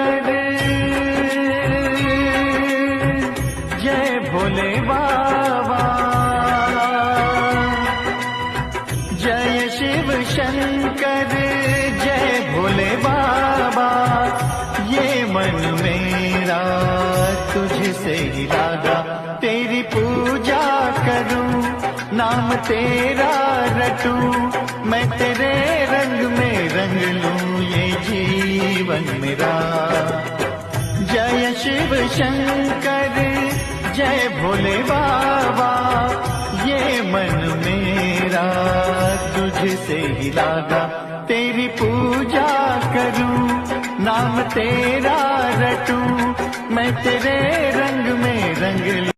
शंकर जय भोले बाबा, जय शिव शंकर जय भोले बाबा। ये मन मेरा तुझसे ही लागा, तेरी पूजा करूं, नाम तेरा रटूं, मैं तेरे रंग में रंग लूं ये जीवन मेरा। जय शिव शंकर जय भोले बाबा, ये मन मेरा तुझसे ही लागा, तेरी पूजा करूं, नाम तेरा रटूं, मैं तेरे रंग में रंग लूं।